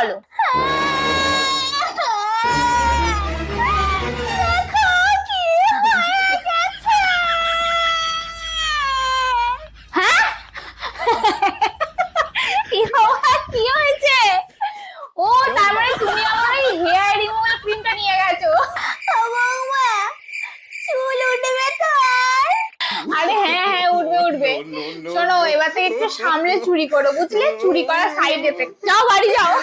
বলো। হ্যাঁ কি হয়েছে? ও তার মানে তুমি আমার এই হেয়ার রিমুভাল ক্রিমটা নিয়ে গেছো। বৌমা চুল উঠবে তো আর? আরে হ্যাঁ হ্যাঁ উঠবে উঠবে। শোনো এবার থেকে একটু সামলে চুরি করো, বুঝলে? চুরি করা সাইড এফেক্ট। যাও বাড়ি যাও।